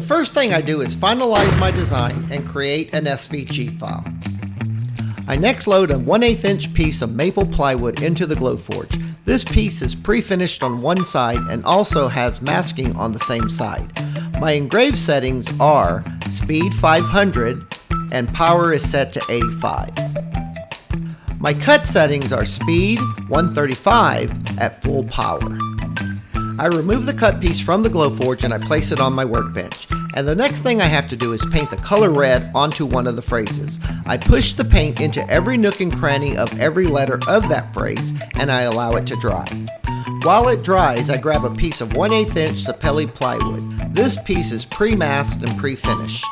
The first thing I do is finalize my design and create an SVG file. I next load a 1/8 inch piece of maple plywood into the Glowforge. This piece is pre-finished on one side and also has masking on the same side. My engraved settings are speed 500 and power is set to 85. My cut settings are speed 135 at full power. I remove the cut piece from the Glowforge and I place it on my workbench. And the next thing I have to do is paint the color red onto one of the phrases. I push the paint into every nook and cranny of every letter of that phrase and I allow it to dry. While it dries, I grab a piece of 1/8 inch Sapelli plywood. This piece is pre-masked and pre-finished.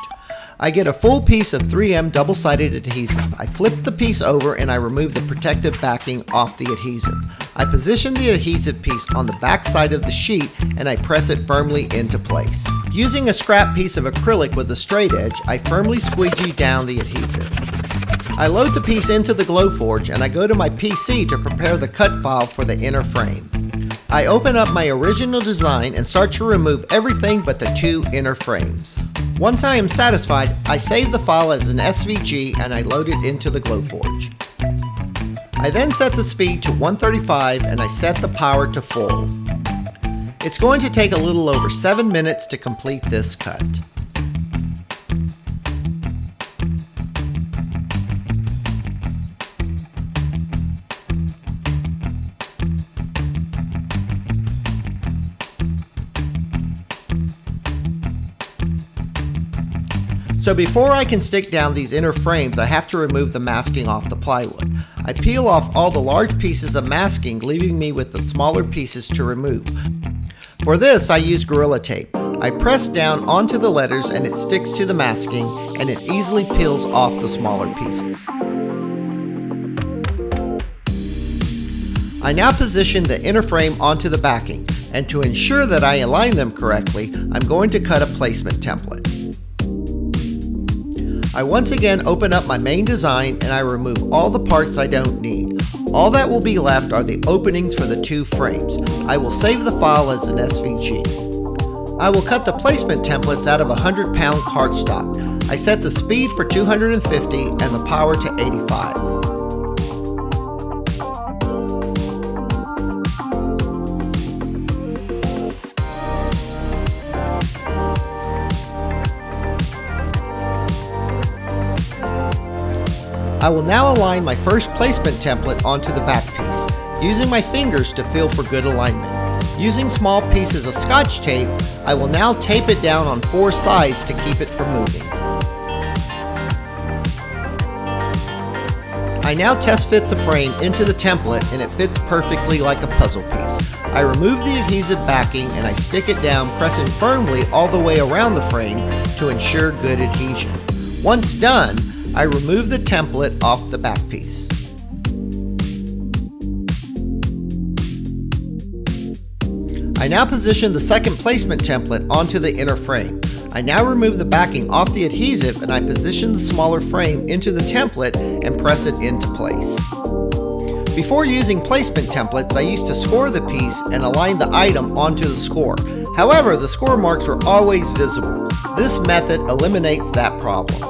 I get a full piece of 3M double-sided adhesive. I flip the piece over and I remove the protective backing off the adhesive. I position the adhesive piece on the back side of the sheet and I press it firmly into place. Using a scrap piece of acrylic with a straight edge, I firmly squeegee down the adhesive. I load the piece into the Glowforge and I go to my PC to prepare the cut file for the inner frame. I open up my original design and start to remove everything but the two inner frames. Once I am satisfied, I save the file as an SVG and I load it into the Glowforge. I then set the speed to 135 and I set the power to full. It's going to take a little over 7 minutes to complete this cut. So before I can stick down these inner frames, I have to remove the masking off the plywood. I peel off all the large pieces of masking, leaving me with the smaller pieces to remove. For this, I use Gorilla Tape. I press down onto the letters and it sticks to the masking and it easily peels off the smaller pieces. I now position the inner frame onto the backing, and to ensure that I align them correctly, I'm going to cut a placement template. I once again open up my main design and I remove all the parts I don't need. All that will be left are the openings for the two frames. I will save the file as an SVG. I will cut the placement templates out of a 100-pound cardstock. I set the speed for 250 and the power to 85. I will now align my first placement template onto the back piece, using my fingers to feel for good alignment. Using small pieces of Scotch tape, I will now tape it down on 4 sides to keep it from moving. I now test fit the frame into the template and it fits perfectly like a puzzle piece. I remove the adhesive backing and I stick it down, pressing firmly all the way around the frame to ensure good adhesion. Once done, I remove the template off the back piece. I now position the second placement template onto the inner frame. I now remove the backing off the adhesive and I position the smaller frame into the template and press it into place. Before using placement templates, I used to score the piece and align the item onto the score. However, the score marks were always visible. This method eliminates that problem.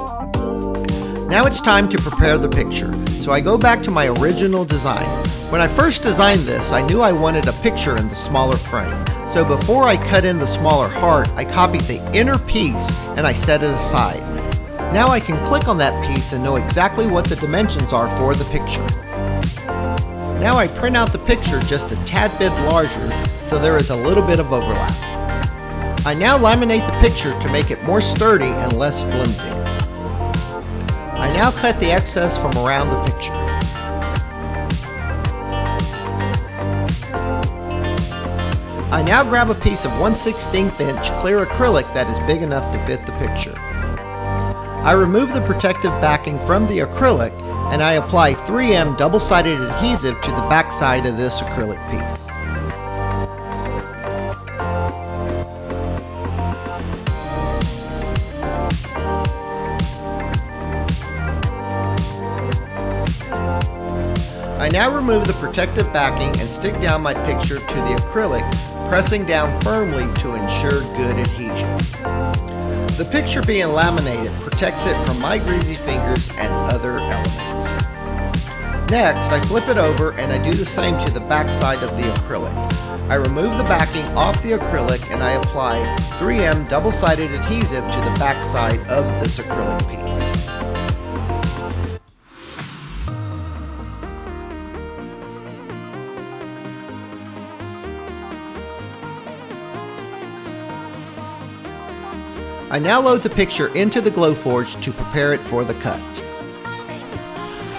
Now it's time to prepare the picture, so I go back to my original design. When I first designed this, I knew I wanted a picture in the smaller frame. So before I cut in the smaller heart, I copied the inner piece and I set it aside. Now I can click on that piece and know exactly what the dimensions are for the picture. Now I print out the picture just a tad bit larger, so there is a little bit of overlap. I now laminate the picture to make it more sturdy and less flimsy. I now cut the excess from around the picture. I now grab a piece of 1/16 inch clear acrylic that is big enough to fit the picture. I remove the protective backing from the acrylic and I apply 3M double-sided adhesive to the back side of this acrylic piece. I now remove the protective backing and stick down my picture to the acrylic, pressing down firmly to ensure good adhesion. The picture being laminated protects it from my greasy fingers and other elements. Next, I flip it over and I do the same to the back side of the acrylic. I remove the backing off the acrylic and I apply 3M double-sided adhesive to the back side of this acrylic piece. I now load the picture into the Glowforge to prepare it for the cut.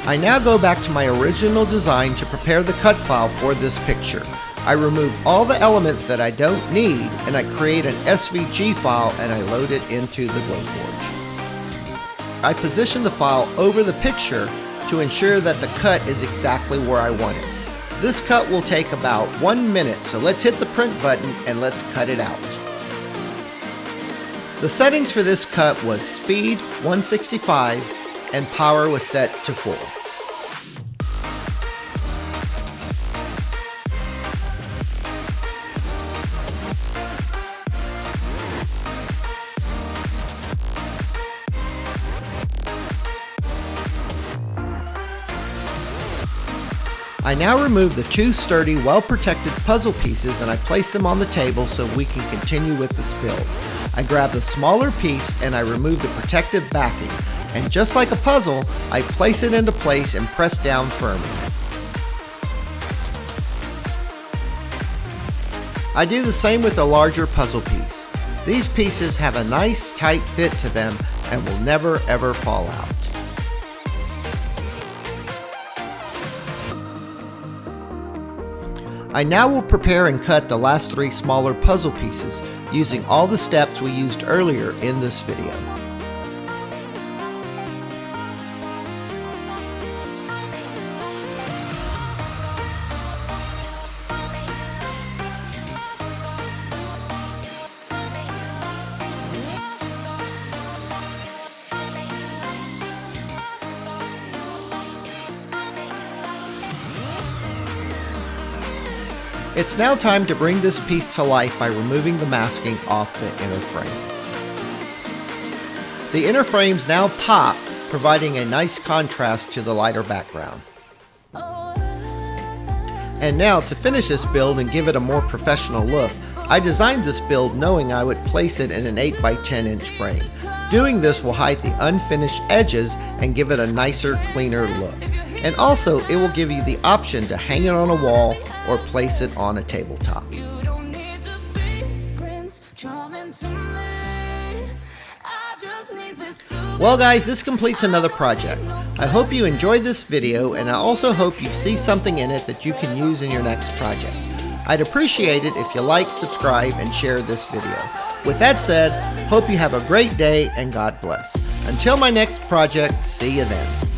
I now go back to my original design to prepare the cut file for this picture. I remove all the elements that I don't need and I create an SVG file and I load it into the Glowforge. I position the file over the picture to ensure that the cut is exactly where I want it. This cut will take about 1 minute, so let's hit the print button and let's cut it out. The settings for this cut was speed 165 and power was set to full. I now remove the two sturdy, well-protected puzzle pieces and I place them on the table so we can continue with this build. I grab the smaller piece and I remove the protective backing, and just like a puzzle, I place it into place and press down firmly. I do the same with the larger puzzle piece. These pieces have a nice tight fit to them and will never ever fall out. I now will prepare and cut the last 3 smaller puzzle pieces using all the steps we used earlier in this video. It's now time to bring this piece to life by removing the masking off the inner frames. The inner frames now pop, providing a nice contrast to the lighter background. And now, to finish this build and give it a more professional look, I designed this build knowing I would place it in an 8x10 inch frame. Doing this will hide the unfinished edges and give it a nicer, cleaner look. And also, it will give you the option to hang it on a wall or place it on a tabletop. Well guys, this completes another project. I hope you enjoyed this video, and I also hope you see something in it that you can use in your next project. I'd appreciate it if you like, subscribe, and share this video. With that said, hope you have a great day and God bless. Until my next project, see you then.